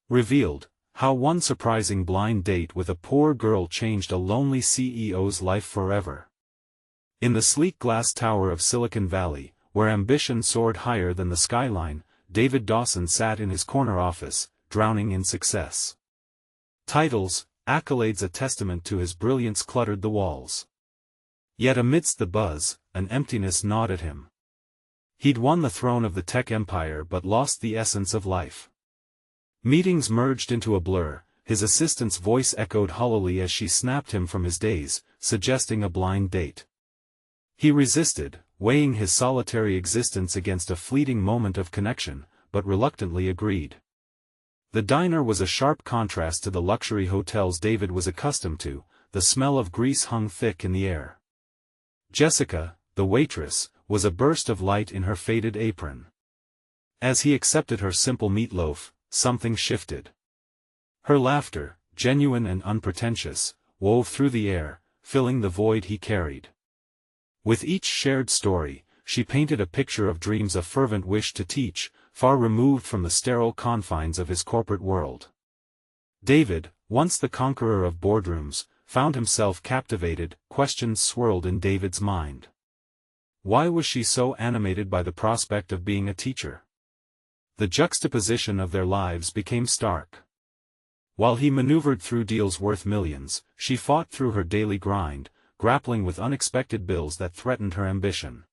Revealed, how one surprising blind date with a poor girl changed a lonely CEO's life forever. In the sleek glass tower of Silicon Valley, where ambition soared higher than the skyline, David Dawson sat in his corner office, drowning in success. Titles, accolades, a testament to his brilliance cluttered the walls. Yet amidst the buzz, an emptiness gnawed at him. He'd won the throne of the tech empire but lost the essence of life. Meetings merged into a blur, his assistant's voice echoed hollowly as she snapped him from his daze, suggesting a blind date. He resisted, weighing his solitary existence against a fleeting moment of connection, but reluctantly agreed. The diner was a sharp contrast to the luxury hotels David was accustomed to, the smell of grease hung thick in the air. Jessica, the waitress, was a burst of light in her faded apron. As he accepted her simple meatloaf, something shifted. Her laughter, genuine and unpretentious, wove through the air, filling the void he carried. With each shared story, she painted a picture of dreams, a fervent wish to teach, far removed from the sterile confines of his corporate world. David, once the conqueror of boardrooms, found himself captivated. Questions swirled in David's mind. Why was she so animated by the prospect of being a teacher? The juxtaposition of their lives became stark. While he maneuvered through deals worth millions, she fought through her daily grind, grappling with unexpected bills that threatened her ambition.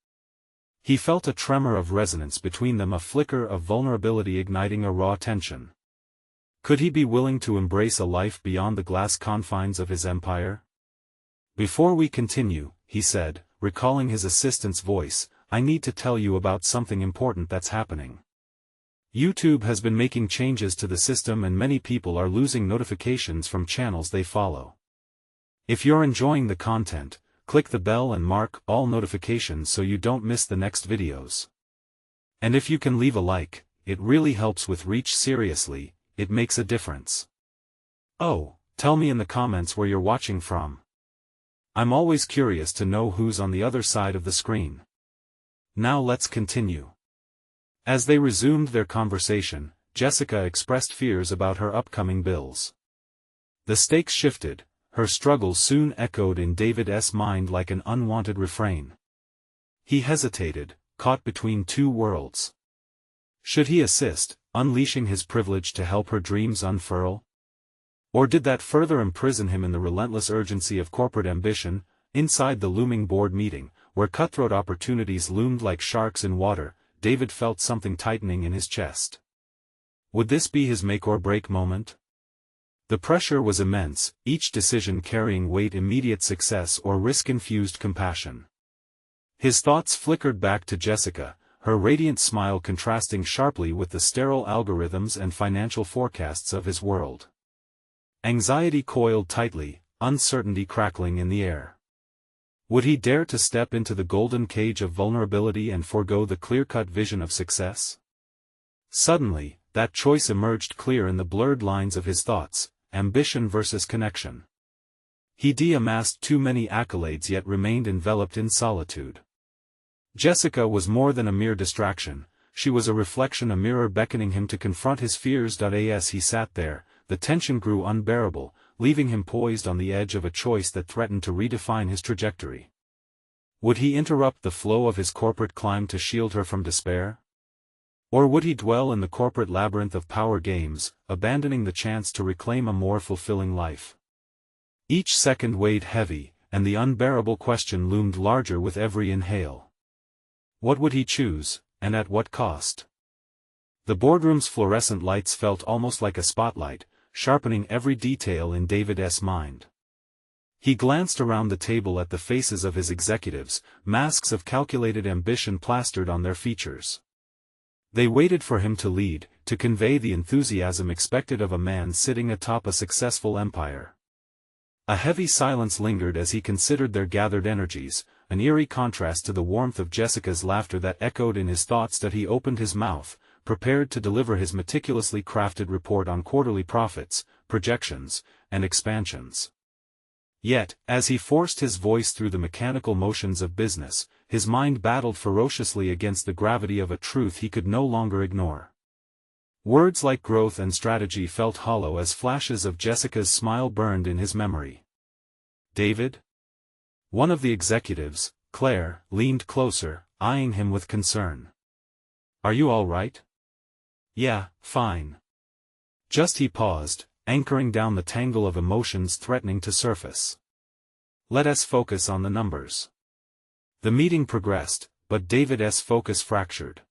He felt a tremor of resonance between them, a flicker of vulnerability igniting a raw tension. Could he be willing to embrace a life beyond the glass confines of his empire? Before we continue, he said, recalling his assistant's voice, I need to tell you about something important that's happening. YouTube has been making changes to the system and many people are losing notifications from channels they follow. If you're enjoying the content, click the bell and mark all notifications so you don't miss the next videos. And if you can leave a like, it really helps with reach. Seriously, it makes a difference. Oh, tell me in the comments where you're watching from. I'm always curious to know who's on the other side of the screen. Now let's continue. As they resumed their conversation, Jessica expressed fears about her upcoming bills. The stakes shifted, her struggles soon echoed in David's mind like an unwanted refrain. He hesitated, caught between two worlds. Should he assist, unleashing his privilege to help her dreams unfurl? Or did that further imprison him in the relentless urgency of corporate ambition? Inside the looming board meeting, where cutthroat opportunities loomed like sharks in water, David felt something tightening in his chest. Would this be his make-or-break moment? The pressure was immense, each decision carrying weight: immediate success or risk-infused compassion. His thoughts flickered back to Jessica, her radiant smile contrasting sharply with the sterile algorithms and financial forecasts of his world. Anxiety coiled tightly, uncertainty crackling in the air. Would he dare to step into the golden cage of vulnerability and forego the clear-cut vision of success? Suddenly, that choice emerged clear in the blurred lines of his thoughts: ambition versus connection. He'd amassed too many accolades yet remained enveloped in solitude. Jessica was more than a mere distraction, she was a reflection, a mirror beckoning him to confront his fears. As he sat there, the tension grew unbearable, leaving him poised on the edge of a choice that threatened to redefine his trajectory. Would he interrupt the flow of his corporate climb to shield her from despair? Or would he dwell in the corporate labyrinth of power games, abandoning the chance to reclaim a more fulfilling life? Each second weighed heavy, and the unbearable question loomed larger with every inhale. What would he choose, and at what cost? The boardroom's fluorescent lights felt almost like a spotlight, sharpening every detail in David's mind. He glanced around the table at the faces of his executives, masks of calculated ambition plastered on their features. They waited for him to lead, to convey the enthusiasm expected of a man sitting atop a successful empire. A heavy silence lingered as he considered their gathered energies, an eerie contrast to the warmth of Jessica's laughter that echoed in his thoughts. He opened his mouth, prepared to deliver his meticulously crafted report on quarterly profits, projections, and expansions. Yet, as he forced his voice through the mechanical motions of business, his mind battled ferociously against the gravity of a truth he could no longer ignore. Words like growth and strategy felt hollow as flashes of Jessica's smile burned in his memory. David? One of the executives, Claire, leaned closer, eyeing him with concern. Are you all right? Yeah, fine. Just he paused, anchoring down the tangle of emotions threatening to surface. Let us focus on the numbers. The meeting progressed, but David's focus fractured.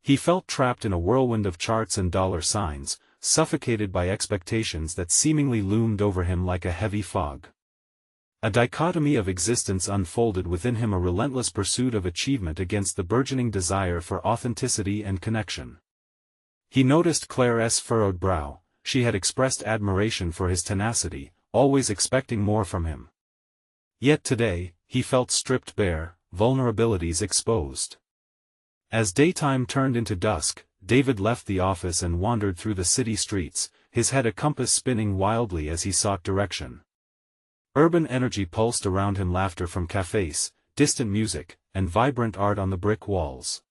He felt trapped in a whirlwind of charts and dollar signs, suffocated by expectations that seemingly loomed over him like a heavy fog. A dichotomy of existence unfolded within him, a relentless pursuit of achievement against the burgeoning desire for authenticity and connection. He noticed Claire's furrowed brow. She had expressed admiration for his tenacity, always expecting more from him. Yet today, he felt stripped bare, vulnerabilities exposed. As daytime turned into dusk, David left the office and wandered through the city streets, his head a compass spinning wildly as he sought direction. Urban energy pulsed around him, laughter from cafes, distant music, and vibrant art on the brick walls.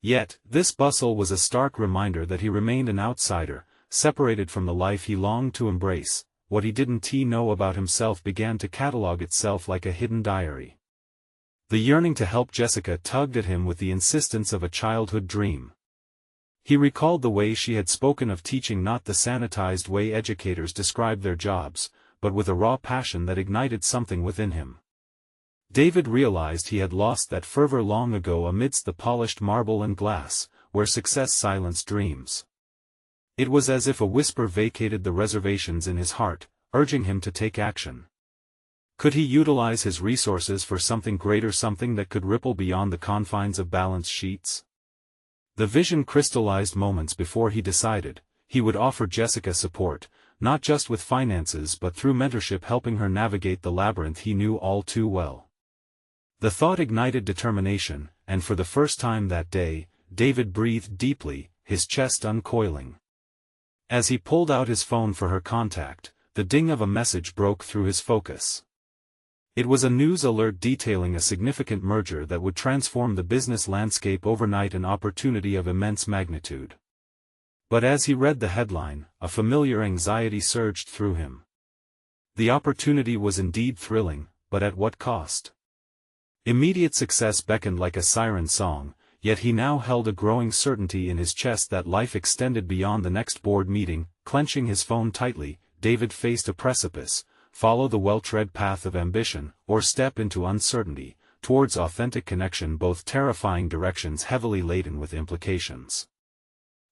Yet, this bustle was a stark reminder that he remained an outsider, separated from the life he longed to embrace. What he didn't know about himself began to catalogue itself like a hidden diary. The yearning to help Jessica tugged at him with the insistence of a childhood dream. He recalled the way she had spoken of teaching, not the sanitized way educators described their jobs, but with a raw passion that ignited something within him. David realized he had lost that fervor long ago amidst the polished marble and glass, where success silenced dreams. It was as if a whisper vacated the reservations in his heart, urging him to take action. Could he utilize his resources for something greater, something that could ripple beyond the confines of balance sheets? The vision crystallized moments before he decided. He would offer Jessica support, not just with finances but through mentorship, helping her navigate the labyrinth he knew all too well. The thought ignited determination, and for the first time that day, David breathed deeply, his chest uncoiling. As he pulled out his phone for her contact, the ding of a message broke through his focus. It was a news alert detailing a significant merger that would transform the business landscape overnight, an opportunity of immense magnitude. But as he read the headline, a familiar anxiety surged through him. The opportunity was indeed thrilling, but at what cost? Immediate success beckoned like a siren song, yet he now held a growing certainty in his chest that life extended beyond the next board meeting. Clenching his phone tightly, David faced a precipice: follow the well-tread path of ambition, or step into uncertainty, towards authentic connection, both terrifying directions heavily laden with implications.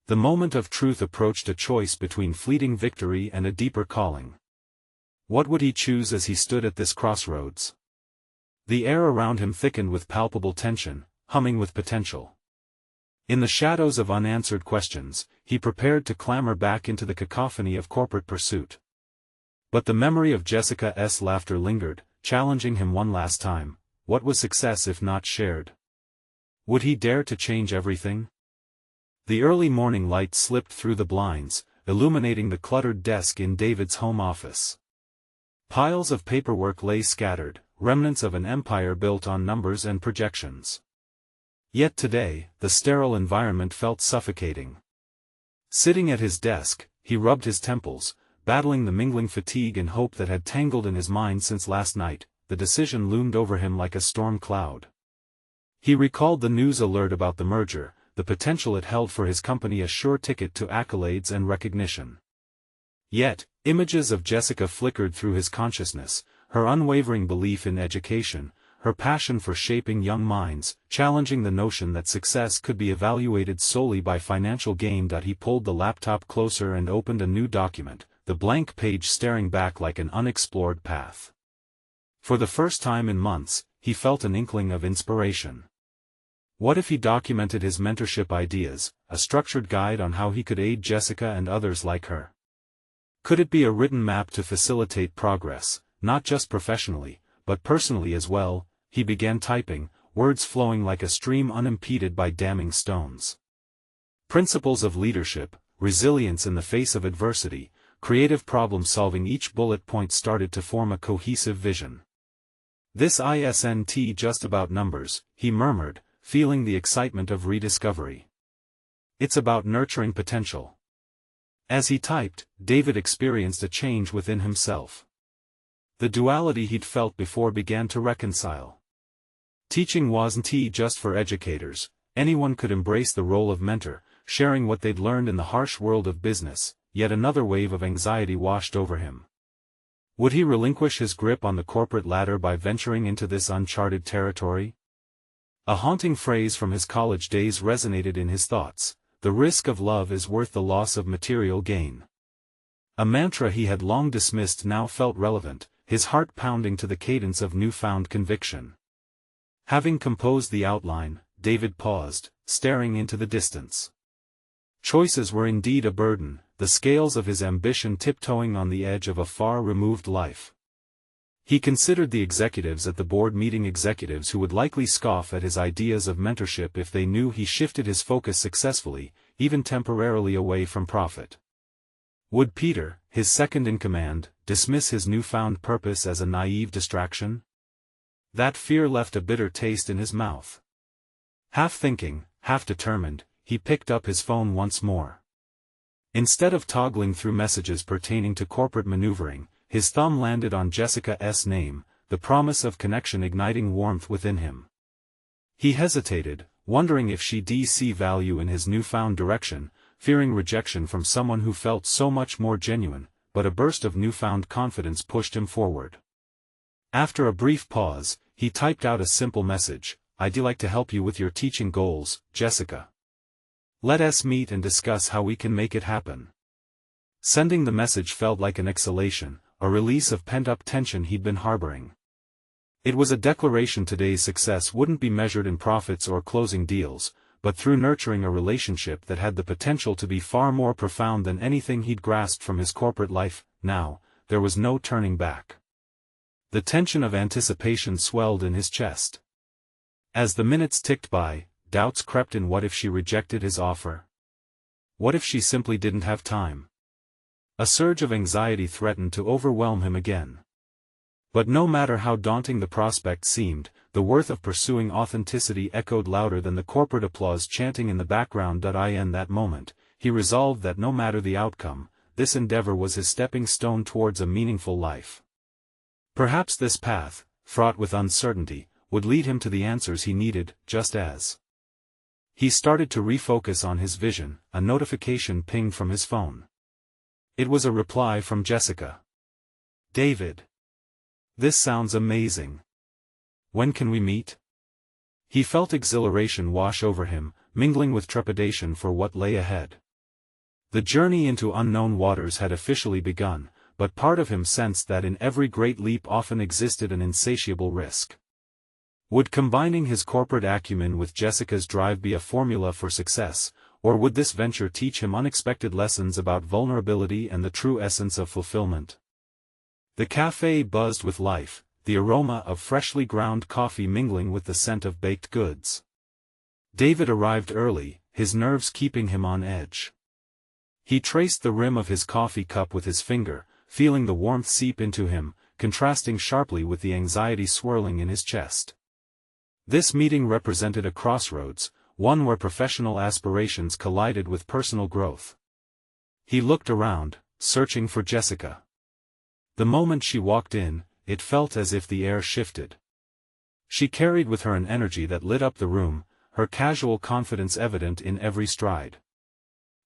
The moment of truth approached, a choice between fleeting victory and a deeper calling. What would he choose as he stood at this crossroads? The air around him thickened with palpable tension, humming with potential. In the shadows of unanswered questions, he prepared to clamber back into the cacophony of corporate pursuit. But the memory of Jessica's laughter lingered, challenging him one last time. What was success if not shared? Would he dare to change everything? The early morning light slipped through the blinds, illuminating the cluttered desk in David's home office. Piles of paperwork lay scattered, remnants of an empire built on numbers and projections. Yet today, the sterile environment felt suffocating. Sitting at his desk, he rubbed his temples, battling the mingling fatigue and hope that had tangled in his mind since last night. The decision loomed over him like a storm cloud. He recalled the news alert about the merger, the potential it held for his company, a sure ticket to accolades and recognition. Yet, images of Jessica flickered through his consciousness, her unwavering belief in education, her passion for shaping young minds, challenging the notion that success could be evaluated solely by financial gain. He pulled the laptop closer and opened a new document, the blank page staring back like an unexplored path. For the first time in months, he felt an inkling of inspiration. What if he documented his mentorship ideas, a structured guide on how he could aid Jessica and others like her? Could it be a written map to facilitate progress, not just professionally, but personally as well? He began typing, words flowing like a stream unimpeded by damming stones. Principles of leadership, resilience in the face of adversity, creative problem-solving. Each bullet point started to form a cohesive vision. This isn't just about numbers, he murmured, feeling the excitement of rediscovery. It's about nurturing potential. As he typed, David experienced a change within himself. The duality he'd felt before began to reconcile. Teaching wasn't just for educators, anyone could embrace the role of mentor, sharing what they'd learned in the harsh world of business. Yet another wave of anxiety washed over him. Would he relinquish his grip on the corporate ladder by venturing into this uncharted territory? A haunting phrase from his college days resonated in his thoughts: "The risk of love is worth the loss of material gain." A mantra he had long dismissed now felt relevant, his heart pounding to the cadence of newfound conviction. Having composed the outline, David paused, staring into the distance. Choices were indeed a burden, the scales of his ambition tiptoeing on the edge of a far-removed life. He considered the executives at the board meeting, executives who would likely scoff at his ideas of mentorship if they knew he shifted his focus successfully, even temporarily, away from profit. Would Peter, his second-in-command, dismiss his newfound purpose as a naive distraction? That fear left a bitter taste in his mouth. Half thinking, half determined, he picked up his phone once more. Instead of toggling through messages pertaining to corporate maneuvering, his thumb landed on Jessica's name, the promise of connection igniting warmth within him. He hesitated, wondering if she'd see value in his newfound direction, fearing rejection from someone who felt so much more genuine, but a burst of newfound confidence pushed him forward. After a brief pause, he typed out a simple message: "I'd like to help you with your teaching goals, Jessica. Let's meet and discuss how we can make it happen." Sending the message felt like an exhalation, a release of pent-up tension he'd been harboring. It was a declaration today's success wouldn't be measured in profits or closing deals, but through nurturing a relationship that had the potential to be far more profound than anything he'd grasped from his corporate life. Now, there was no turning back. The tension of anticipation swelled in his chest. As the minutes ticked by, doubts crept in. What if she rejected his offer? What if she simply didn't have time? A surge of anxiety threatened to overwhelm him again. But no matter how daunting the prospect seemed, the worth of pursuing authenticity echoed louder than the corporate applause chanting in the background. In that moment, he resolved that no matter the outcome, this endeavor was his stepping stone towards a meaningful life. Perhaps this path, fraught with uncertainty, would lead him to the answers he needed. Just as he started to refocus on his vision, a notification pinged from his phone. It was a reply from Jessica. "David. This sounds amazing. When can we meet?" He felt exhilaration wash over him, mingling with trepidation for what lay ahead. The journey into unknown waters had officially begun, but part of him sensed that in every great leap often existed an insatiable risk. Would combining his corporate acumen with Jessica's drive be a formula for success, or would this venture teach him unexpected lessons about vulnerability and the true essence of fulfillment? The cafe buzzed with life, the aroma of freshly ground coffee mingling with the scent of baked goods. David arrived early, his nerves keeping him on edge. He traced the rim of his coffee cup with his finger, feeling the warmth seep into him, contrasting sharply with the anxiety swirling in his chest. This meeting represented a crossroads, one where professional aspirations collided with personal growth. He looked around, searching for Jessica. The moment she walked in, it felt as if the air shifted. She carried with her an energy that lit up the room, her casual confidence evident in every stride.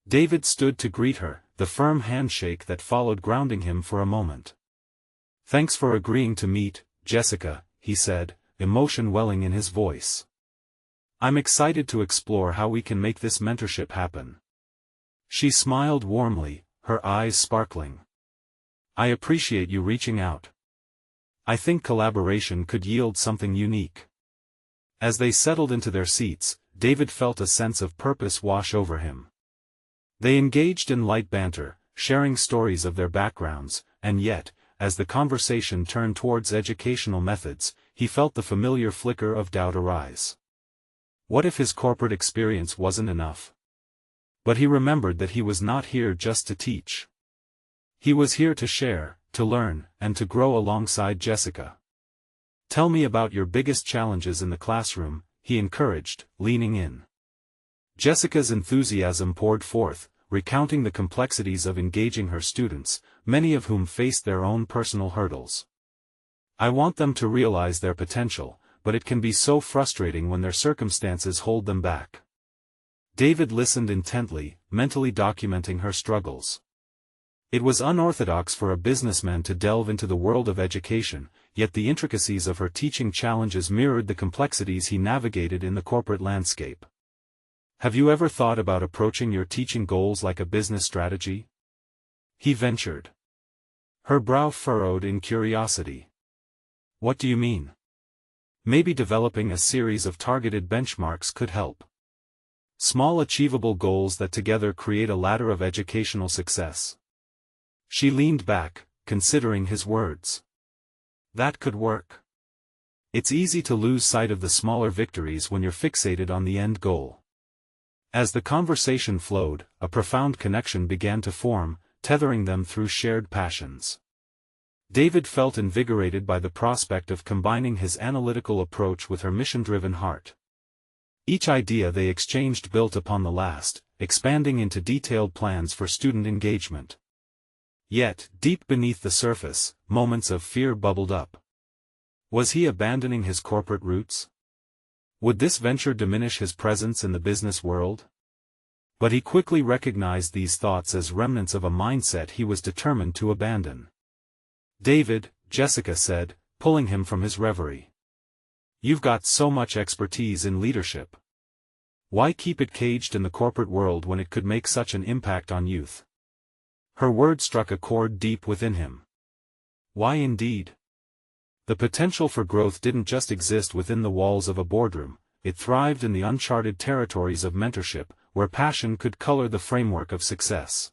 David stood to greet her, the firm handshake that followed grounding him for a moment. "Thanks for agreeing to meet, Jessica," he said, emotion welling in his voice. "I'm excited to explore how we can make this mentorship happen." She smiled warmly, her eyes sparkling. "I appreciate you reaching out. I think collaboration could yield something unique." As they settled into their seats, David felt a sense of purpose wash over him. They engaged in light banter, sharing stories of their backgrounds, and yet, as the conversation turned towards educational methods, he felt the familiar flicker of doubt arise. What if his corporate experience wasn't enough? But he remembered that he was not here just to teach. He was here to share, to learn, and to grow alongside Jessica. "Tell me about your biggest challenges in the classroom," he encouraged, leaning in. Jessica's enthusiasm poured forth, recounting the complexities of engaging her students, many of whom faced their own personal hurdles. "I want them to realize their potential, but it can be so frustrating when their circumstances hold them back." David listened intently, mentally documenting her struggles. It was unorthodox for a businessman to delve into the world of education, yet the intricacies of her teaching challenges mirrored the complexities he navigated in the corporate landscape. "Have you ever thought about approaching your teaching goals like a business strategy?" he ventured. Her brow furrowed in curiosity. "What do you mean?" "Maybe developing a series of targeted benchmarks could help. Small achievable goals that together create a ladder of educational success." She leaned back, considering his words. "That could work. It's easy to lose sight of the smaller victories when you're fixated on the end goal." As the conversation flowed, a profound connection began to form, tethering them through shared passions. David felt invigorated by the prospect of combining his analytical approach with her mission-driven heart. Each idea they exchanged built upon the last, expanding into detailed plans for student engagement. Yet, deep beneath the surface, moments of fear bubbled up. Was he abandoning his corporate roots? Would this venture diminish his presence in the business world? But he quickly recognized these thoughts as remnants of a mindset he was determined to abandon. "David," Jessica said, pulling him from his reverie. "You've got so much expertise in leadership. Why keep it caged in the corporate world when it could make such an impact on youth?" Her words struck a chord deep within him. Why indeed? The potential for growth didn't just exist within the walls of a boardroom, it thrived in the uncharted territories of mentorship, where passion could color the framework of success.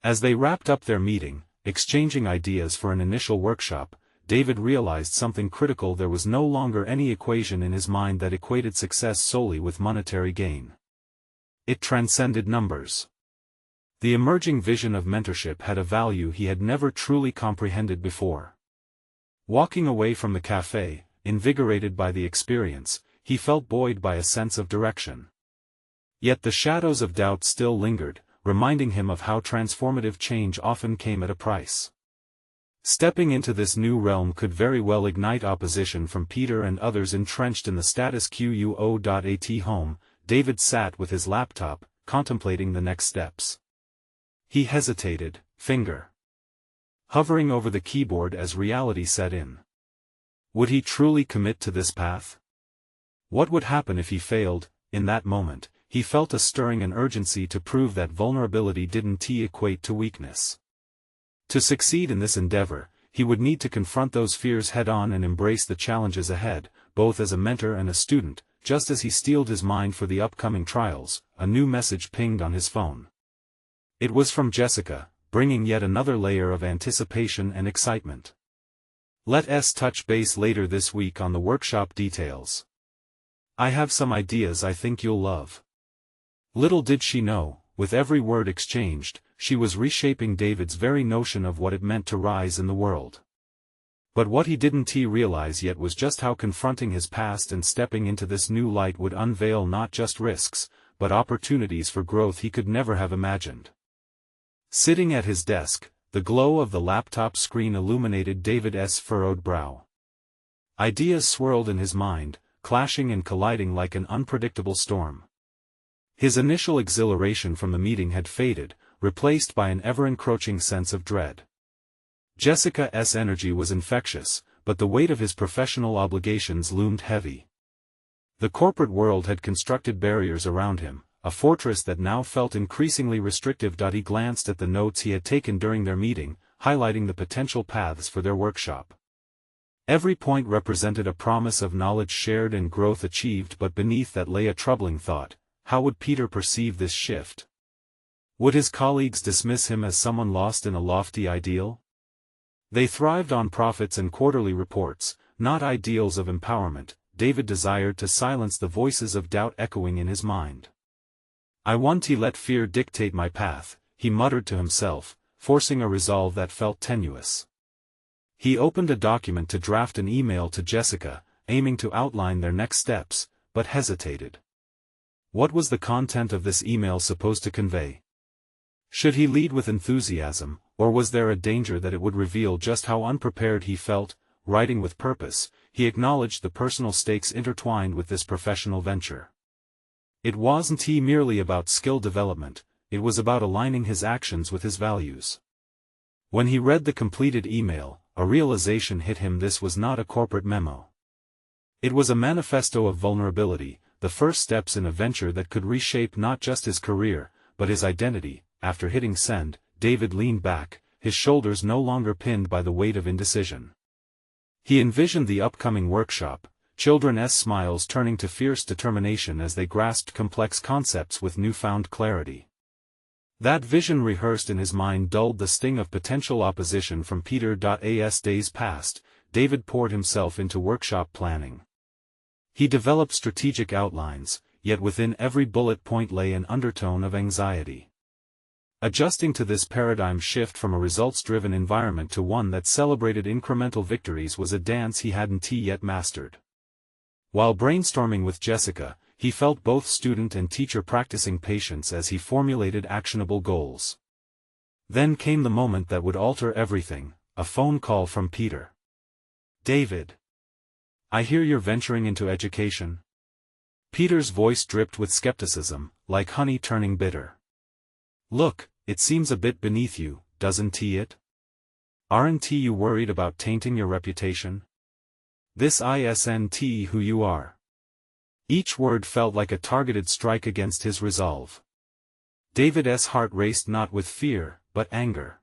As they wrapped up their meeting, exchanging ideas for an initial workshop, David realized something critical: there was no longer any equation in his mind that equated success solely with monetary gain. It transcended numbers. The emerging vision of mentorship had a value he had never truly comprehended before. Walking away from the cafe, invigorated by the experience, he felt buoyed by a sense of direction. Yet the shadows of doubt still lingered, reminding him of how transformative change often came at a price. Stepping into this new realm could very well ignite opposition from Peter and others entrenched in the status quo. At home, David sat with his laptop, contemplating the next steps. He hesitated, finger hovering over the keyboard as reality set in. Would he truly commit to this path? What would happen if he failed? In that moment, he felt a stirring and urgency to prove that vulnerability didn't equate to weakness. To succeed in this endeavor, he would need to confront those fears head-on and embrace the challenges ahead, both as a mentor and a student. Just as he steeled his mind for the upcoming trials, a new message pinged on his phone. It was from Jessica, bringing yet another layer of anticipation and excitement. "Let's touch base later this week on the workshop details. I have some ideas I think you'll love." Little did she know, with every word exchanged, she was reshaping David's very notion of what it meant to rise in the world. But what he didn't realize yet was just how confronting his past and stepping into this new light would unveil not just risks, but opportunities for growth he could never have imagined. Sitting at his desk, the glow of the laptop screen illuminated David's furrowed brow. Ideas swirled in his mind, clashing and colliding like an unpredictable storm. His initial exhilaration from the meeting had faded, replaced by an ever-encroaching sense of dread. Jessica's energy was infectious, but the weight of his professional obligations loomed heavy. The corporate world had constructed barriers around him, a fortress that now felt increasingly restrictive. He glanced at the notes he had taken during their meeting, highlighting the potential paths for their workshop. Every point represented a promise of knowledge shared and growth achieved, but beneath that lay a troubling thought: how would Peter perceive this shift? Would his colleagues dismiss him as someone lost in a lofty ideal? They thrived on profits and quarterly reports, not ideals of empowerment. David desired to silence the voices of doubt echoing in his mind. "I won't let fear dictate my path," he muttered to himself, forcing a resolve that felt tenuous. He opened a document to draft an email to Jessica, aiming to outline their next steps, but hesitated. What was the content of this email supposed to convey? Should he lead with enthusiasm, or was there a danger that it would reveal just how unprepared he felt? Writing with purpose, he acknowledged the personal stakes intertwined with this professional venture. It wasn't merely about skill development, it was about aligning his actions with his values. When he read the completed email, a realization hit him: this was not a corporate memo. It was a manifesto of vulnerability, the first steps in a venture that could reshape not just his career, but his identity. After hitting send, David leaned back, his shoulders no longer pinned by the weight of indecision. He envisioned the upcoming workshop, children's smiles turning to fierce determination as they grasped complex concepts with newfound clarity. That vision rehearsed in his mind dulled the sting of potential opposition from Peter.as. Days passed, David poured himself into workshop planning. He developed strategic outlines, yet within every bullet point lay an undertone of anxiety. Adjusting to this paradigm shift from a results-driven environment to one that celebrated incremental victories was a dance he hadn't yet mastered. While brainstorming with Jessica, he felt both student and teacher practicing patience as he formulated actionable goals. Then came the moment that would alter everything: a phone call from Peter. "David, I hear you're venturing into education." Peter's voice dripped with skepticism, like honey turning bitter. "Look, it seems a bit beneath you, doesn't it? Aren't you worried about tainting your reputation? This isn't who you are." Each word felt like a targeted strike against his resolve. David's heart raced not with fear, but anger.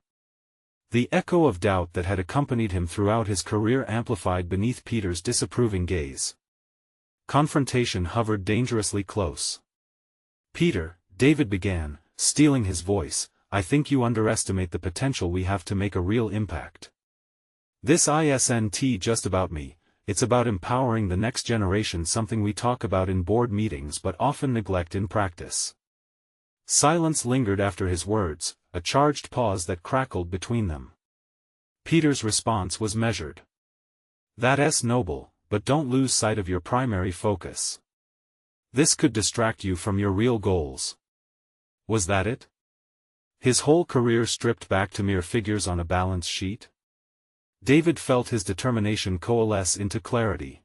The echo of doubt that had accompanied him throughout his career amplified beneath Peter's disapproving gaze. Confrontation hovered dangerously close. "Peter," David began, steeling his voice, "I think you underestimate the potential we have to make a real impact. This isn't just about me, it's about empowering the next generation, something we talk about in board meetings but often neglect in practice." Silence lingered after his words, a charged pause that crackled between them. Peter's response was measured. "That's noble, but don't lose sight of your primary focus. This could distract you from your real goals." Was that it? His whole career stripped back to mere figures on a balance sheet? David felt his determination coalesce into clarity.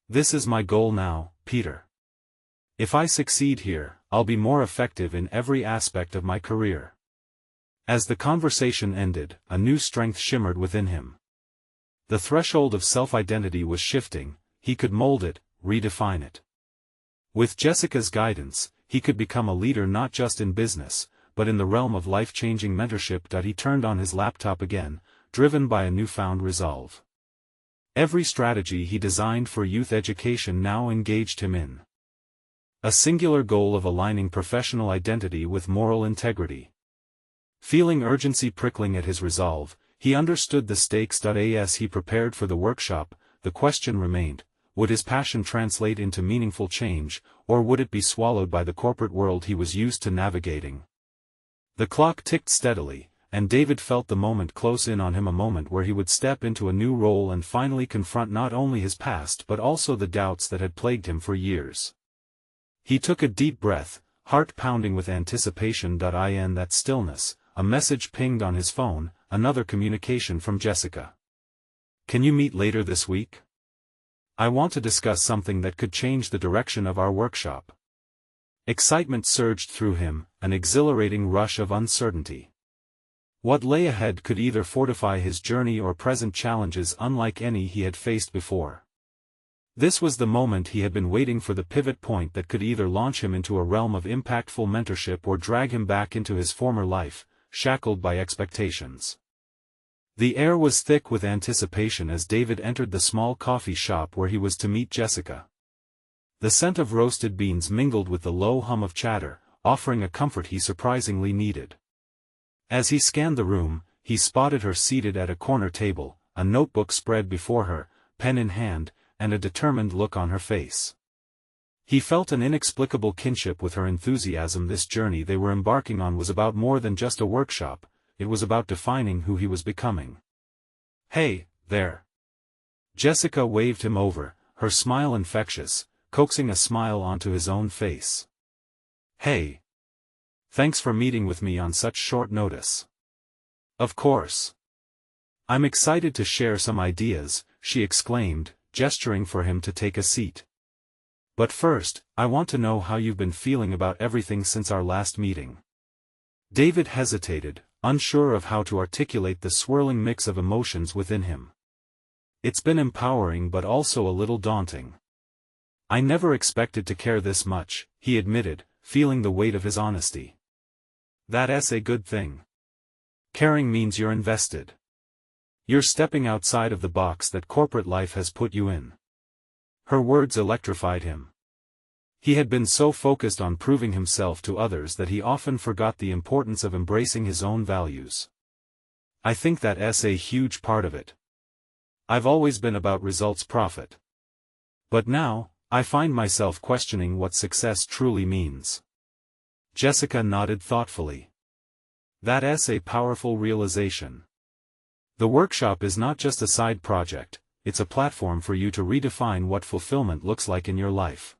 "This is my goal now, Peter. If I succeed here, I'll be more effective in every aspect of my career." As the conversation ended, a new strength shimmered within him. The threshold of self-identity was shifting, he could mold it, redefine it. With Jessica's guidance, he could become a leader not just in business, but in the realm of life-changing mentorship. He turned on his laptop again, driven by a newfound resolve. Every strategy he designed for youth education now engaged him in a singular goal of aligning professional identity with moral integrity. Feeling urgency prickling at his resolve, he understood the stakes. As he prepared for the workshop, the question remained: would his passion translate into meaningful change, or would it be swallowed by the corporate world he was used to navigating? The clock ticked steadily, and David felt the moment close in on him, a moment where he would step into a new role and finally confront not only his past but also the doubts that had plagued him for years. He took a deep breath, heart pounding with anticipation. In that stillness, a message pinged on his phone, another communication from Jessica. "Can you meet later this week? I want to discuss something that could change the direction of our workshop." Excitement surged through him, an exhilarating rush of uncertainty. What lay ahead could either fortify his journey or present challenges unlike any he had faced before. This was the moment he had been waiting for, the pivot point that could either launch him into a realm of impactful mentorship or drag him back into his former life, shackled by expectations. The air was thick with anticipation as David entered the small coffee shop where he was to meet Jessica. The scent of roasted beans mingled with the low hum of chatter, offering a comfort he surprisingly needed. As he scanned the room, he spotted her seated at a corner table, a notebook spread before her, pen in hand, and a determined look on her face. He felt an inexplicable kinship with her enthusiasm. This journey they were embarking on was about more than just a workshop, it was about defining who he was becoming. "Hey, there." Jessica waved him over, her smile infectious, coaxing a smile onto his own face. Hey. Thanks for meeting with me on such short notice. Of course. I'm excited to share some ideas, she exclaimed, gesturing for him to take a seat. But first, I want to know how you've been feeling about everything since our last meeting. David hesitated, unsure of how to articulate the swirling mix of emotions within him. It's been empowering but also a little daunting. I never expected to care this much, he admitted, feeling the weight of his honesty. That's a good thing. Caring means you're invested. You're stepping outside of the box that corporate life has put you in. Her words electrified him. He had been so focused on proving himself to others that he often forgot the importance of embracing his own values. I think that's a huge part of it. I've always been about results profit. But now, I find myself questioning what success truly means. Jessica nodded thoughtfully. That's a powerful realization. The workshop is not just a side project, it's a platform for you to redefine what fulfillment looks like in your life.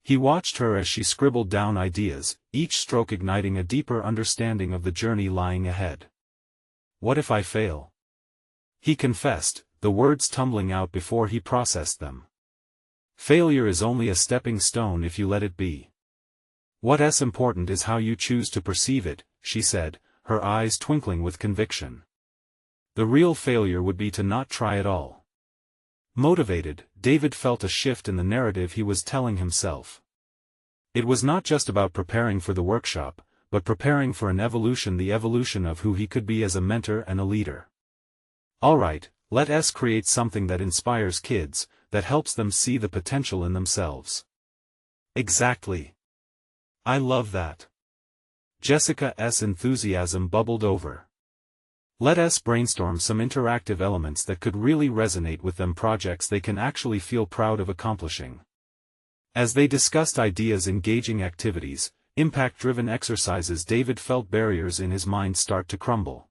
He watched her as she scribbled down ideas, each stroke igniting a deeper understanding of the journey lying ahead. What if I fail? He confessed, the words tumbling out before he processed them. Failure is only a stepping stone if you let it be. What's important is how you choose to perceive it, she said, her eyes twinkling with conviction. The real failure would be to not try at all. Motivated, David felt a shift in the narrative he was telling himself. It was not just about preparing for the workshop, but preparing for an evolution, the evolution of who he could be as a mentor and a leader. Alright, let's create something that inspires kids, that helps them see the potential in themselves. Exactly. I love that. Jessica's enthusiasm bubbled over. Let's brainstorm some interactive elements that could really resonate with them, projects they can actually feel proud of accomplishing. As they discussed ideas, engaging activities, impact-driven exercises, David felt barriers in his mind start to crumble.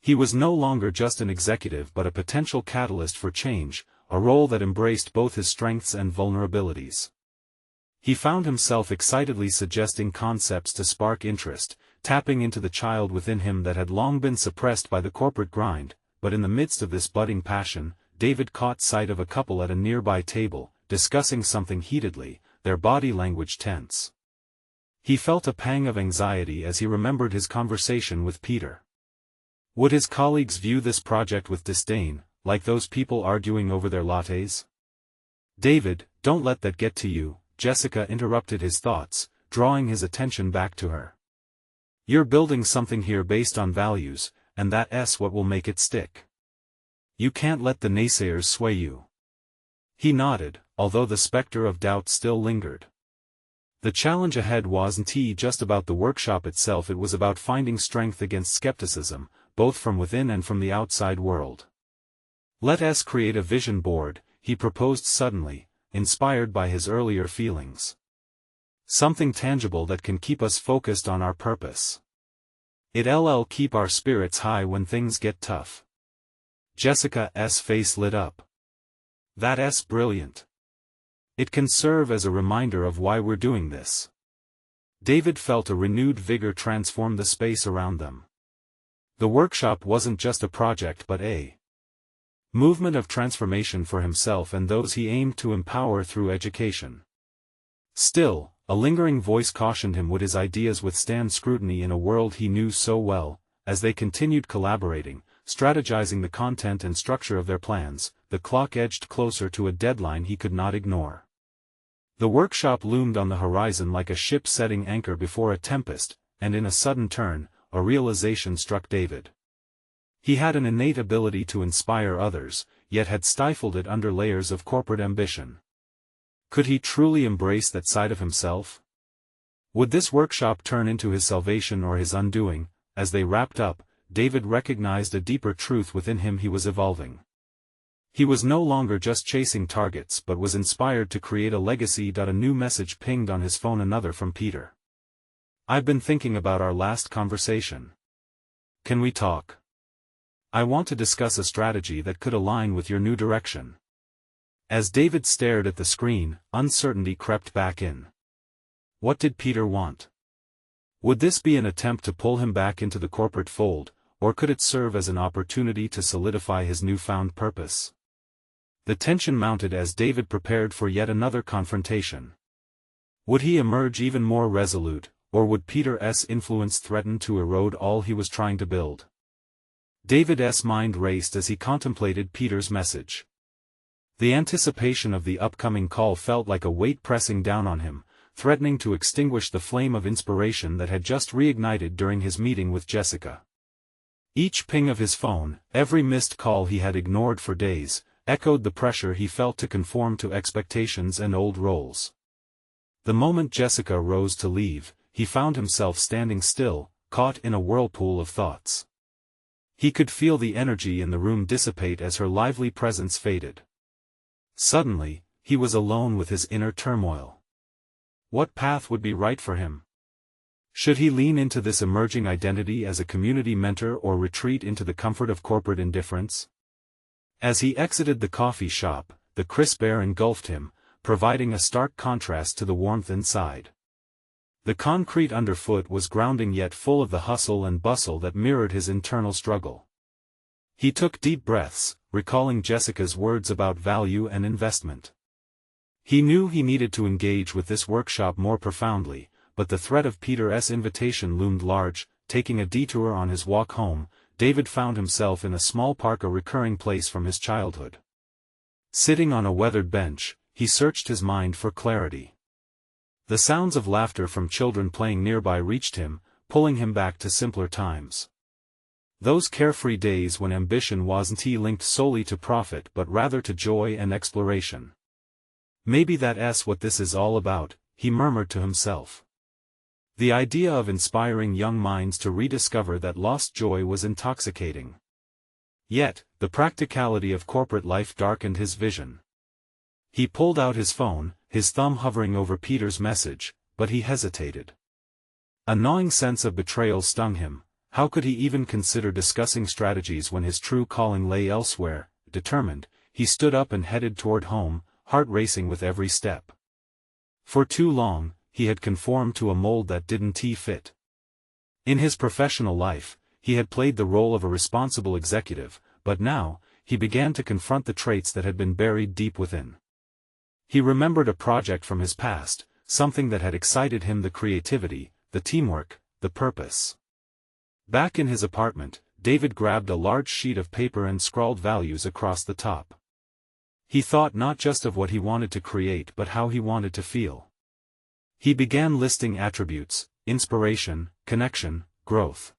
He was no longer just an executive but a potential catalyst for change, a role that embraced both his strengths and vulnerabilities. He found himself excitedly suggesting concepts to spark interest, tapping into the child within him that had long been suppressed by the corporate grind, but in the midst of this budding passion, David caught sight of a couple at a nearby table, discussing something heatedly, their body language tense. He felt a pang of anxiety as he remembered his conversation with Peter. Would his colleagues view this project with disdain, like those people arguing over their lattes? David, don't let that get to you, Jessica interrupted his thoughts, drawing his attention back to her. You're building something here based on values, and that's what will make it stick. You can't let the naysayers sway you. He nodded, although the specter of doubt still lingered. The challenge ahead wasn't just about the workshop itself, it was about finding strength against skepticism, both from within and from the outside world. Let's create a vision board, he proposed suddenly, inspired by his earlier feelings. Something tangible that can keep us focused on our purpose. It'll keep our spirits high when things get tough. Jessica's face lit up. That's brilliant. It can serve as a reminder of why we're doing this. David felt a renewed vigor transform the space around them. The workshop wasn't just a project but a movement of transformation for himself and those he aimed to empower through education. Still, a lingering voice cautioned him, would his ideas withstand scrutiny in a world he knew so well? As they continued collaborating, strategizing the content and structure of their plans, the clock edged closer to a deadline he could not ignore. The workshop loomed on the horizon like a ship setting anchor before a tempest, and in a sudden turn, a realization struck David. He had an innate ability to inspire others, yet had stifled it under layers of corporate ambition. Could he truly embrace that side of himself? Would this workshop turn into his salvation or his undoing? As they wrapped up, David recognized a deeper truth within him: he was evolving. He was no longer just chasing targets but was inspired to create a legacy. A new message pinged on his phone, another from Peter. I've been thinking about our last conversation. Can we talk? I want to discuss a strategy that could align with your new direction. As David stared at the screen, uncertainty crept back in. What did Peter want? Would this be an attempt to pull him back into the corporate fold, or could it serve as an opportunity to solidify his newfound purpose? The tension mounted as David prepared for yet another confrontation. Would he emerge even more resolute, or would Peter's influence threaten to erode all he was trying to build? David's mind raced as he contemplated Peter's message. The anticipation of the upcoming call felt like a weight pressing down on him, threatening to extinguish the flame of inspiration that had just reignited during his meeting with Jessica. Each ping of his phone, every missed call he had ignored for days, echoed the pressure he felt to conform to expectations and old roles. The moment Jessica rose to leave, he found himself standing still, caught in a whirlpool of thoughts. He could feel the energy in the room dissipate as her lively presence faded. Suddenly, he was alone with his inner turmoil. What path would be right for him? Should he lean into this emerging identity as a community mentor or retreat into the comfort of corporate indifference? As he exited the coffee shop, the crisp air engulfed him, providing a stark contrast to the warmth inside. The concrete underfoot was grounding yet full of the hustle and bustle that mirrored his internal struggle. He took deep breaths, recalling Jessica's words about value and investment. He knew he needed to engage with this workshop more profoundly, but the threat of Peter's invitation loomed large. Taking a detour on his walk home, David found himself in a small park, a recurring place from his childhood. Sitting on a weathered bench, he searched his mind for clarity. The sounds of laughter from children playing nearby reached him, pulling him back to simpler times. Those carefree days when ambition wasn't linked solely to profit but rather to joy and exploration. Maybe that's what this is all about, he murmured to himself. The idea of inspiring young minds to rediscover that lost joy was intoxicating. Yet, the practicality of corporate life darkened his vision. He pulled out his phone, his thumb hovering over Peter's message, but he hesitated. A gnawing sense of betrayal stung him. How could he even consider discussing strategies when his true calling lay elsewhere? Determined, he stood up and headed toward home, heart racing with every step. For too long, he had conformed to a mold that didn't fit. In his professional life, he had played the role of a responsible executive, but now, he began to confront the traits that had been buried deep within. He remembered a project from his past, something that had excited him: the creativity, the teamwork, the purpose. Back in his apartment, David grabbed a large sheet of paper and scrawled values across the top. He thought not just of what he wanted to create but how he wanted to feel. He began listing attributes: inspiration, connection, growth.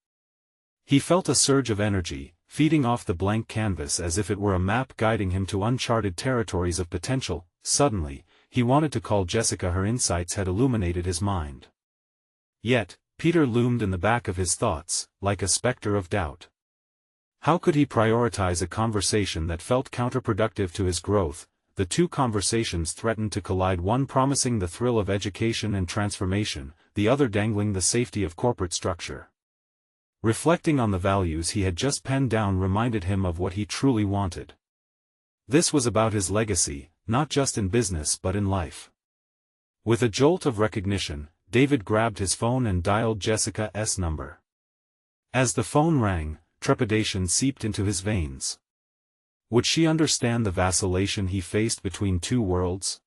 He felt a surge of energy, feeding off the blank canvas as if it were a map guiding him to uncharted territories of potential. Suddenly, he wanted to call Jessica. Her insights had illuminated his mind. Yet, Peter loomed in the back of his thoughts, like a specter of doubt. How could he prioritize a conversation that felt counterproductive to his growth? The two conversations threatened to collide, one promising the thrill of education and transformation, the other dangling the safety of corporate structure. Reflecting on the values he had just penned down reminded him of what he truly wanted. This was about his legacy, not just in business but in life. With a jolt of recognition, David grabbed his phone and dialed Jessica's number. As the phone rang, trepidation seeped into his veins. Would she understand the vacillation he faced between two worlds?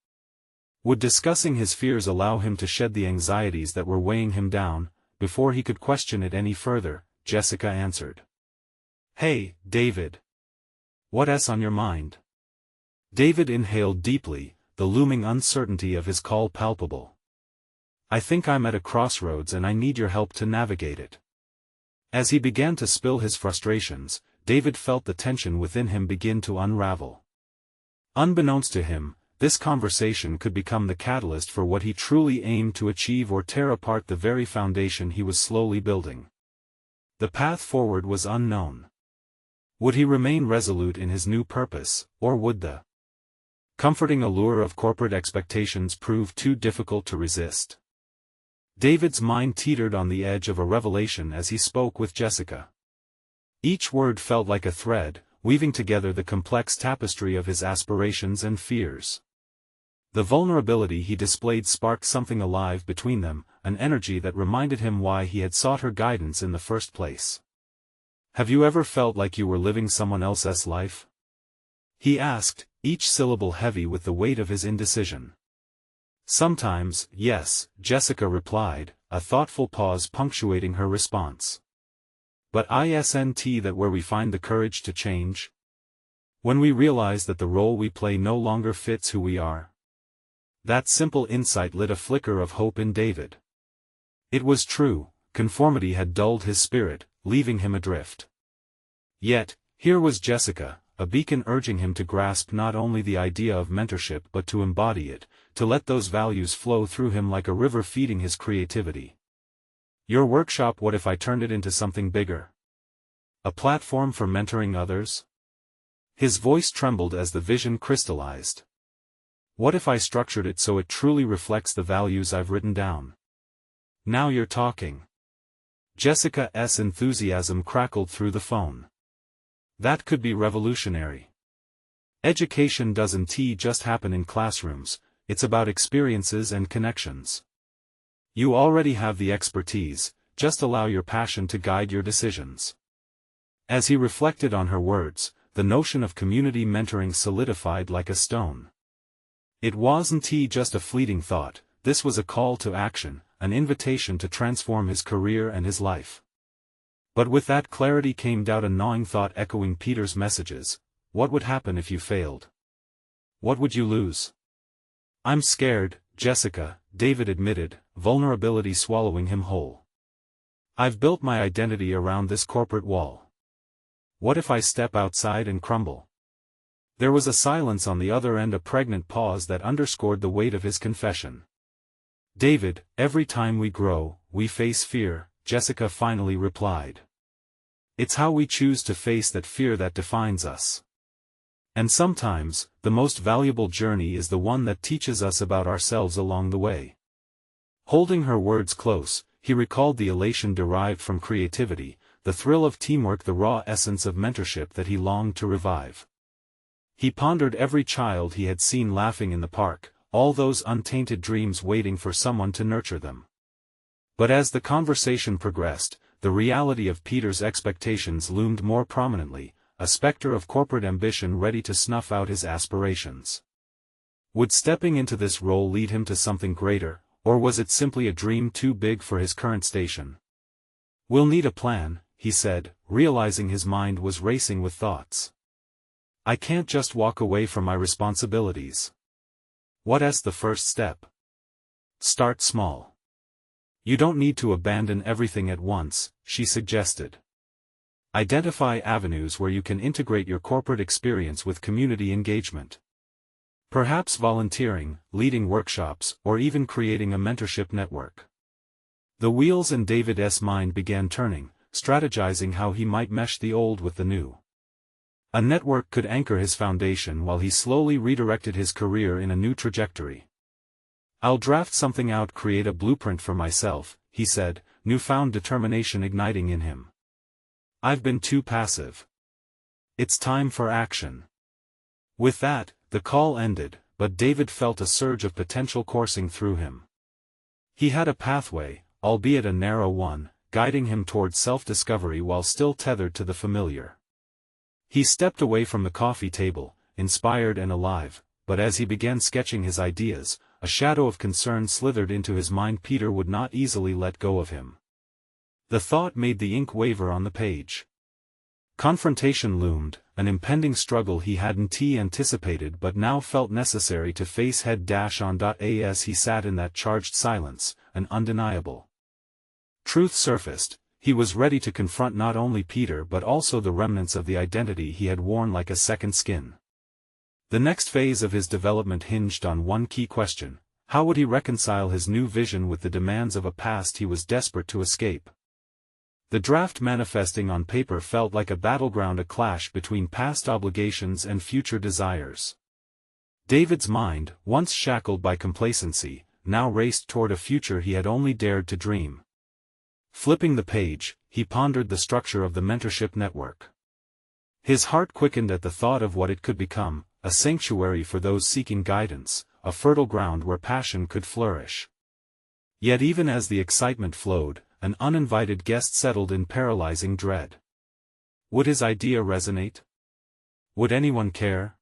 Would discussing his fears allow him to shed the anxieties that were weighing him down? Before he could question it any further, Jessica answered. "Hey, David. What's on your mind?" David inhaled deeply, the looming uncertainty of his call palpable. "I think I'm at a crossroads and I need your help to navigate it." As he began to spill his frustrations, David felt the tension within him begin to unravel. Unbeknownst to him, this conversation could become the catalyst for what he truly aimed to achieve or tear apart the very foundation he was slowly building. The path forward was unknown. Would he remain resolute in his new purpose, or would the comforting allure of corporate expectations prove too difficult to resist? David's mind teetered on the edge of a revelation as he spoke with Jessica. Each word felt like a thread, weaving together the complex tapestry of his aspirations and fears. The vulnerability he displayed sparked something alive between them, an energy that reminded him why he had sought her guidance in the first place. "Have you ever felt like you were living someone else's life?" he asked, each syllable heavy with the weight of his indecision. "Sometimes, yes," Jessica replied, a thoughtful pause punctuating her response. "But isn't that where we find the courage to change? When we realize that the role we play no longer fits who we are?" That simple insight lit a flicker of hope in David. It was true, conformity had dulled his spirit, leaving him adrift. Yet, here was Jessica, a beacon urging him to grasp not only the idea of mentorship but to embody it, to let those values flow through him like a river feeding his creativity. "Your workshop, what if I turned it into something bigger? A platform for mentoring others?" His voice trembled as the vision crystallized. "What if I structured it so it truly reflects the values I've written down?" "Now you're talking." Jessica's enthusiasm crackled through the phone. "That could be revolutionary. Education doesn't just happen in classrooms, it's about experiences and connections. You already have the expertise, just allow your passion to guide your decisions." As he reflected on her words, the notion of community mentoring solidified like a stone. It wasn't just a fleeting thought, this was a call to action, an invitation to transform his career and his life. But with that clarity came doubt, a gnawing thought echoing Peter's messages. What would happen if you failed? What would you lose? "I'm scared, Jessica," David admitted, vulnerability swallowing him whole. "I've built my identity around this corporate wall. What if I step outside and crumble?" There was a silence on the other end, a pregnant pause that underscored the weight of his confession. "David, every time we grow, we face fear," Jessica finally replied. "It's how we choose to face that fear that defines us. And sometimes, the most valuable journey is the one that teaches us about ourselves along the way." Holding her words close, he recalled the elation derived from creativity, the thrill of teamwork, the raw essence of mentorship that he longed to revive. He pondered every child he had seen laughing in the park, all those untainted dreams waiting for someone to nurture them. But as the conversation progressed, the reality of Peter's expectations loomed more prominently, a specter of corporate ambition ready to snuff out his aspirations. Would stepping into this role lead him to something greater, or was it simply a dream too big for his current station? "We'll need a plan," he said, realizing his mind was racing with thoughts. "I can't just walk away from my responsibilities." "What's the first step?" "Start small. You don't need to abandon everything at once," she suggested. "Identify avenues where you can integrate your corporate experience with community engagement. Perhaps volunteering, leading workshops, or even creating a mentorship network." The wheels in David's mind began turning, strategizing how he might mesh the old with the new. A network could anchor his foundation while he slowly redirected his career in a new trajectory. "I'll draft something out, create a blueprint for myself," he said, newfound determination igniting in him. "I've been too passive. It's time for action." With that, the call ended, but David felt a surge of potential coursing through him. He had a pathway, albeit a narrow one, guiding him towards self-discovery while still tethered to the familiar. He stepped away from the coffee table, inspired and alive, but as he began sketching his ideas, a shadow of concern slithered into his mind. Peter would not easily let go of him. The thought made the ink waver on the page. Confrontation loomed, an impending struggle he hadn't anticipated but now felt necessary to face head-on. As he sat in that charged silence, an undeniable truth surfaced. He was ready to confront not only Peter but also the remnants of the identity he had worn like a second skin. The next phase of his development hinged on one key question: how would he reconcile his new vision with the demands of a past he was desperate to escape? The draft manifesting on paper felt like a battleground, a clash between past obligations and future desires. David's mind, once shackled by complacency, now raced toward a future he had only dared to dream. Flipping the page, he pondered the structure of the mentorship network. His heart quickened at the thought of what it could become: a sanctuary for those seeking guidance, a fertile ground where passion could flourish. Yet even as the excitement flowed, an uninvited guest settled in paralyzing dread. Would his idea resonate? Would anyone care?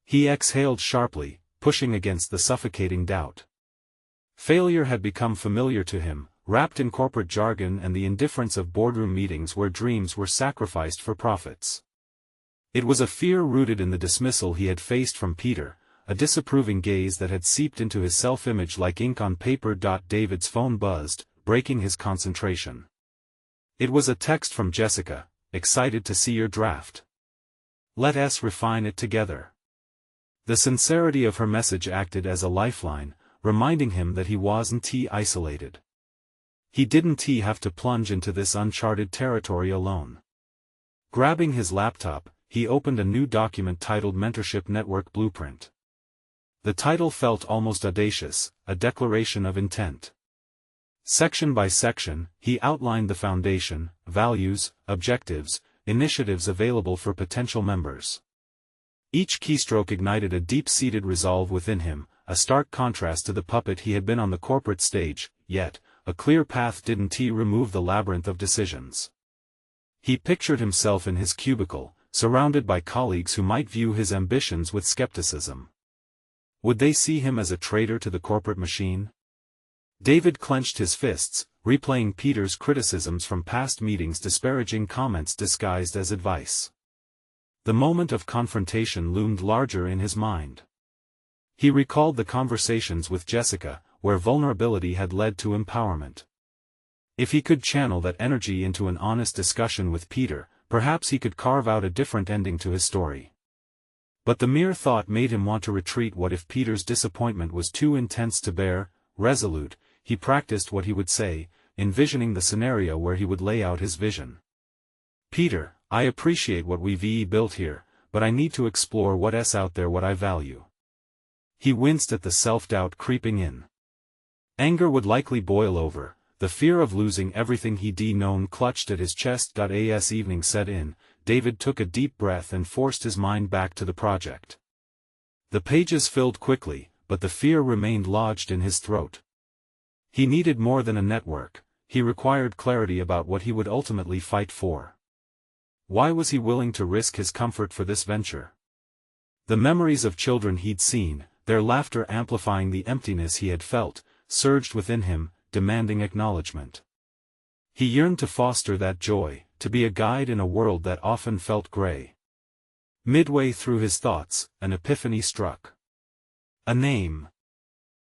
He exhaled sharply, pushing against the suffocating doubt. Failure had become familiar to him, wrapped in corporate jargon and the indifference of boardroom meetings where dreams were sacrificed for profits. It was a fear rooted in the dismissal he had faced from Peter, a disapproving gaze that had seeped into his self-image like ink on paper. David's phone buzzed, breaking his concentration. It was a text from Jessica, excited to see your draft. Let us refine it together. The sincerity of her message acted as a lifeline, reminding him that he wasn't isolated. He didn't have to plunge into this uncharted territory alone. Grabbing his laptop, he opened a new document titled Mentorship Network Blueprint. The title felt almost audacious, a declaration of intent. Section by section, he outlined the foundation, values, objectives, initiatives available for potential members. Each keystroke ignited a deep-seated resolve within him, a stark contrast to the puppet he had been on the corporate stage, yet, a clear path didn't remove the labyrinth of decisions. He pictured himself in his cubicle, surrounded by colleagues who might view his ambitions with skepticism. Would they see him as a traitor to the corporate machine? David clenched his fists, replaying Peter's criticisms from past meetings, disparaging comments disguised as advice. The moment of confrontation loomed larger in his mind. He recalled the conversations with Jessica, where vulnerability had led to empowerment. If he could channel that energy into an honest discussion with Peter, perhaps he could carve out a different ending to his story. But the mere thought made him want to retreat. What if Peter's disappointment was too intense to bear? Resolute, he practiced what he would say, envisioning the scenario where he would lay out his vision. Peter, I appreciate what we've built here, but I need to explore what's out there, what I value. He winced at the self-doubt creeping in. Anger would likely boil over, the fear of losing everything he'd known clutched at his chest. As evening set in, David took a deep breath and forced his mind back to the project. The pages filled quickly, but the fear remained lodged in his throat. He needed more than a network, he required clarity about what he would ultimately fight for. Why was he willing to risk his comfort for this venture? The memories of children he'd seen, their laughter amplifying the emptiness he had felt, surged within him, demanding acknowledgement. He yearned to foster that joy, to be a guide in a world that often felt gray. Midway through his thoughts, an epiphany struck. A name.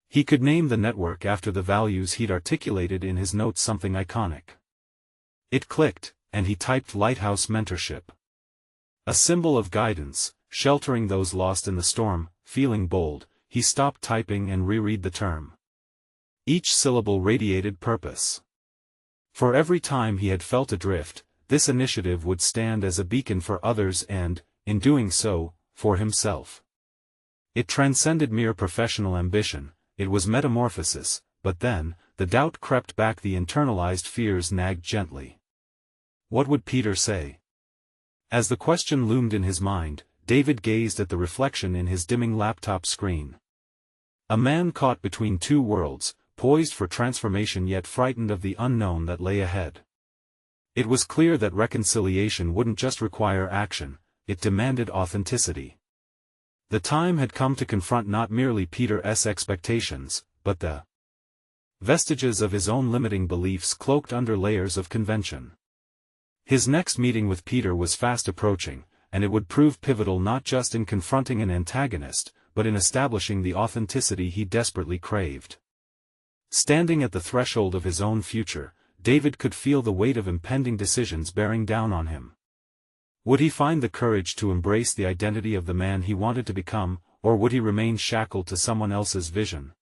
He could name the network after the values he'd articulated in his notes, something iconic. It clicked, and he typed Lighthouse Mentorship. A symbol of guidance, sheltering those lost in the storm. Feeling bold, he stopped typing and reread the term. Each syllable radiated purpose. For every time he had felt adrift, this initiative would stand as a beacon for others and, in doing so, for himself. It transcended mere professional ambition, it was metamorphosis. But then, the doubt crept back, the internalized fears nagged gently. What would Peter say? As the question loomed in his mind, David gazed at the reflection in his dimming laptop screen. A man caught between two worlds, poised for transformation yet frightened of the unknown that lay ahead. It was clear that reconciliation wouldn't just require action, it demanded authenticity. The time had come to confront not merely Peter's expectations, but the vestiges of his own limiting beliefs cloaked under layers of convention. His next meeting with Peter was fast approaching, and it would prove pivotal not just in confronting an antagonist, but in establishing the authenticity he desperately craved. Standing at the threshold of his own future, David could feel the weight of impending decisions bearing down on him. Would he find the courage to embrace the identity of the man he wanted to become, or would he remain shackled to someone else's vision?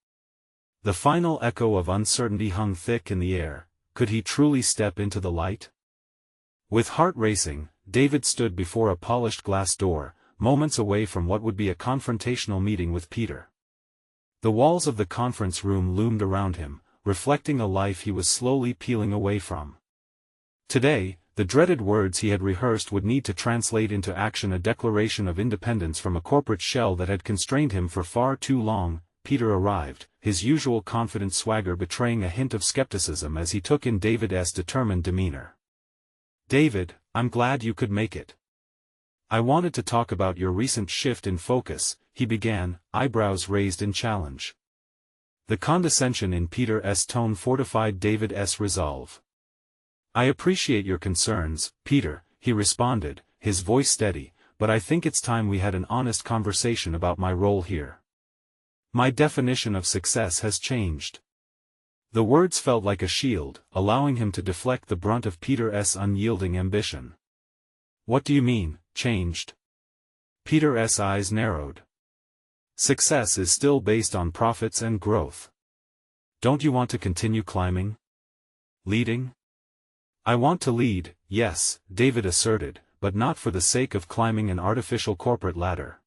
The final echo of uncertainty hung thick in the air. Could he truly step into the light? With heart racing, David stood before a polished glass door, moments away from what would be a confrontational meeting with Peter. The walls of the conference room loomed around him, reflecting a life he was slowly peeling away from. Today, the dreaded words he had rehearsed would need to translate into action, a declaration of independence from a corporate shell that had constrained him for far too long. Peter arrived, his usual confident swagger betraying a hint of skepticism as he took in David's determined demeanor. "David, I'm glad you could make it. I wanted to talk about your recent shift in focus," he began, eyebrows raised in challenge. The condescension in Peter's tone fortified David's resolve. "I appreciate your concerns, Peter," he responded, his voice steady, "but I think it's time we had an honest conversation about my role here. My definition of success has changed." The words felt like a shield, allowing him to deflect the brunt of Peter's unyielding ambition. "What do you mean, changed?" Peter's eyes narrowed. "Success is still based on profits and growth. Don't you want to continue climbing? Leading?" "I want to lead, yes," David asserted, "but not for the sake of climbing an artificial corporate ladder.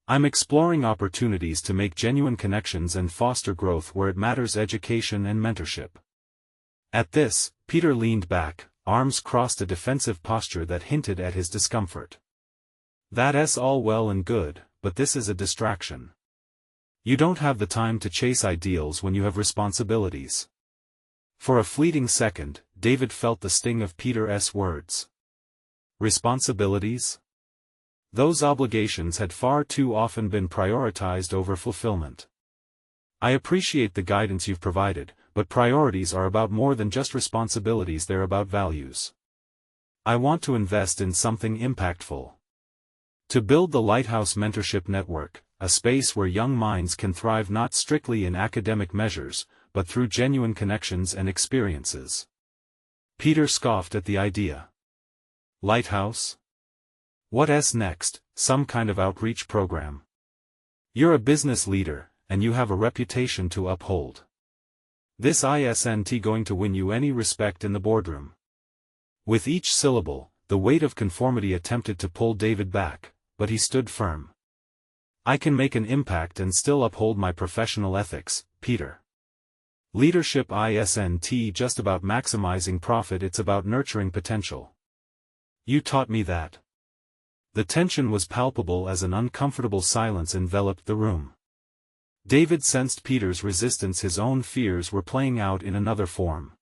I'm exploring opportunities to make genuine connections and foster growth where it matters, education and mentorship." At this, Peter leaned back, arms crossed, a defensive posture that hinted at his discomfort. "That's all well and good, but this is a distraction. You don't have the time to chase ideals when you have responsibilities." For a fleeting second, David felt the sting of Peter's words. Responsibilities? Those obligations had far too often been prioritized over fulfillment. "I appreciate the guidance you've provided, but priorities are about more than just responsibilities, they're about values. I want to invest in something impactful. To build the Lighthouse Mentorship Network, a space where young minds can thrive not strictly in academic measures, but through genuine connections and experiences." Peter scoffed at the idea. "Lighthouse? What's next, some kind of outreach program? You're a business leader, and you have a reputation to uphold. This isn't going to win you any respect in the boardroom." With each syllable, the weight of conformity attempted to pull David back, but he stood firm. "I can make an impact and still uphold my professional ethics, Peter. Leadership isn't just about maximizing profit, it's about nurturing potential. You taught me that." The tension was palpable as an uncomfortable silence enveloped the room. David sensed Peter's resistance, his own fears were playing out in another form.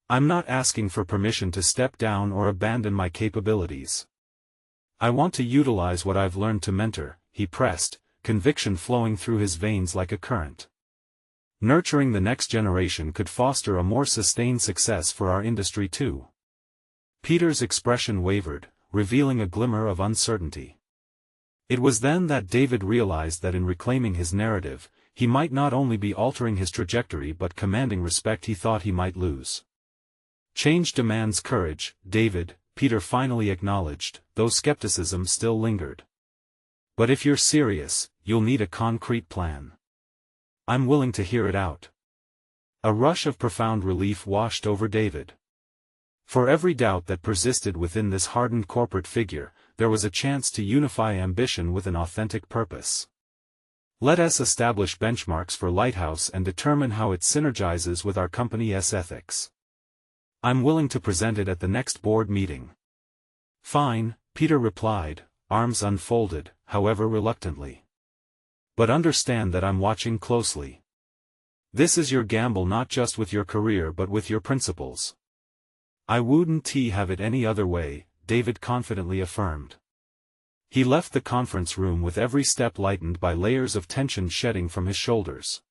"I'm not asking for permission to step down or abandon my capabilities. I want to utilize what I've learned to mentor," he pressed, conviction flowing through his veins like a current. "Nurturing the next generation could foster a more sustained success for our industry too." Peter's expression wavered, revealing a glimmer of uncertainty. It was then that David realized that in reclaiming his narrative, he might not only be altering his trajectory but commanding respect he thought he might lose. "Change demands courage, David," Peter finally acknowledged, though skepticism still lingered. "But if you're serious, you'll need a concrete plan. I'm willing to hear it out." A rush of profound relief washed over David. For every doubt that persisted within this hardened corporate figure, there was a chance to unify ambition with an authentic purpose. "Let us establish benchmarks for Lighthouse and determine how it synergizes with our company's ethics. I'm willing to present it at the next board meeting." "Fine," Peter replied, arms unfolded, however reluctantly. "But understand that I'm watching closely. This is your gamble, not just with your career but with your principles." "I wouldn't have it any other way," David confidently affirmed. He left the conference room with every step lightened by layers of tension shedding from his shoulders.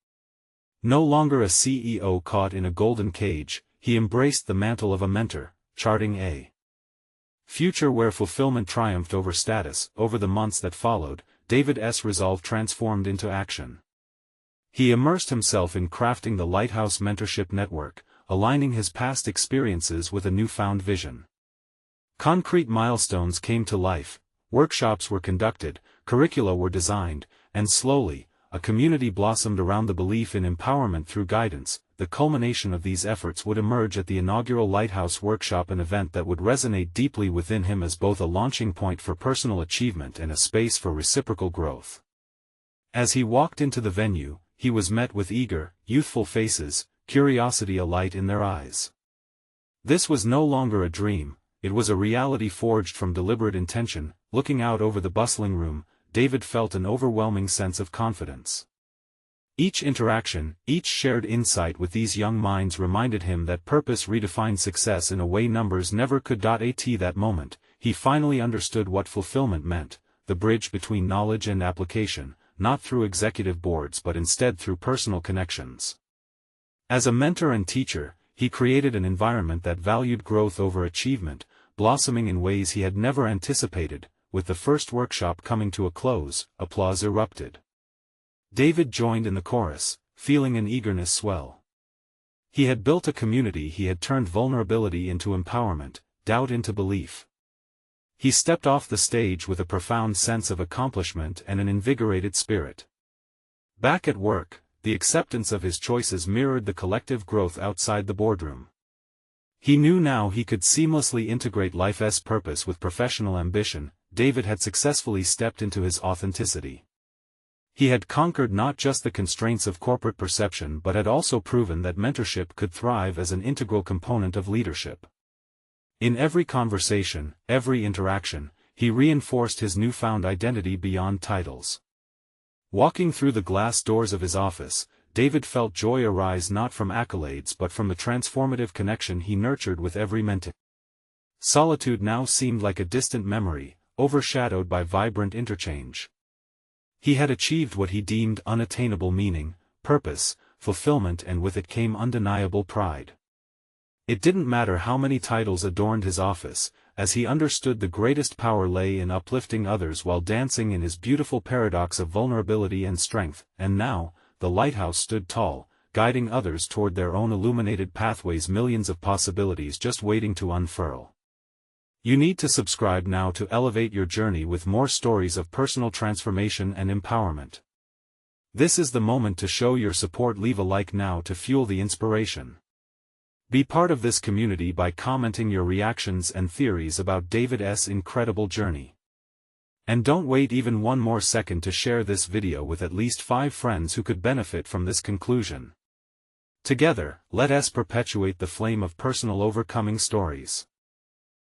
No longer a CEO caught in a golden cage, he embraced the mantle of a mentor, charting a future where fulfillment triumphed over status. Over the months that followed, David's resolve transformed into action. He immersed himself in crafting the Lighthouse Mentorship Network, aligning his past experiences with a newfound vision. Concrete milestones came to life, workshops were conducted, curricula were designed, and slowly, a community blossomed around the belief in empowerment through guidance. The culmination of these efforts would emerge at the inaugural Lighthouse Workshop, an event that would resonate deeply within him as both a launching point for personal achievement and a space for reciprocal growth. As he walked into the venue, he was met with eager, youthful faces, curiosity alight in their eyes. This was no longer a dream, it was a reality forged from deliberate intention. Looking out over the bustling room, David felt an overwhelming sense of confidence. Each interaction, each shared insight with these young minds reminded him that purpose redefined success in a way numbers never could. At that moment, he finally understood what fulfillment meant, the bridge between knowledge and application, not through executive boards but instead through personal connections. As a mentor and teacher, he created an environment that valued growth over achievement, blossoming in ways he had never anticipated. With the first workshop coming to a close, applause erupted. David joined in the chorus, feeling an eagerness swell. He had built a community, he had turned vulnerability into empowerment, doubt into belief. He stepped off the stage with a profound sense of accomplishment and an invigorated spirit. Back at work, the acceptance of his choices mirrored the collective growth outside the boardroom. He knew now he could seamlessly integrate life's purpose with professional ambition. David had successfully stepped into his authenticity. He had conquered not just the constraints of corporate perception but had also proven that mentorship could thrive as an integral component of leadership. In every conversation, every interaction, he reinforced his newfound identity beyond titles. Walking through the glass doors of his office, David felt joy arise not from accolades but from the transformative connection he nurtured with every mentee. Solitude now seemed like a distant memory, overshadowed by vibrant interchange. He had achieved what he deemed unattainable meaning, purpose, fulfillment, and with it came undeniable pride. It didn't matter how many titles adorned his office, as he understood the greatest power lay in uplifting others while dancing in his beautiful paradox of vulnerability and strength. And now, the lighthouse stood tall, guiding others toward their own illuminated pathways, millions of possibilities just waiting to unfurl. You need to subscribe now to elevate your journey with more stories of personal transformation and empowerment. This is the moment to show your support. Leave a like now to fuel the inspiration. Be part of this community by commenting your reactions and theories about David's incredible journey. And don't wait even one more second to share this video with at least 5 friends who could benefit from this conclusion. Together, let us perpetuate the flame of personal overcoming stories.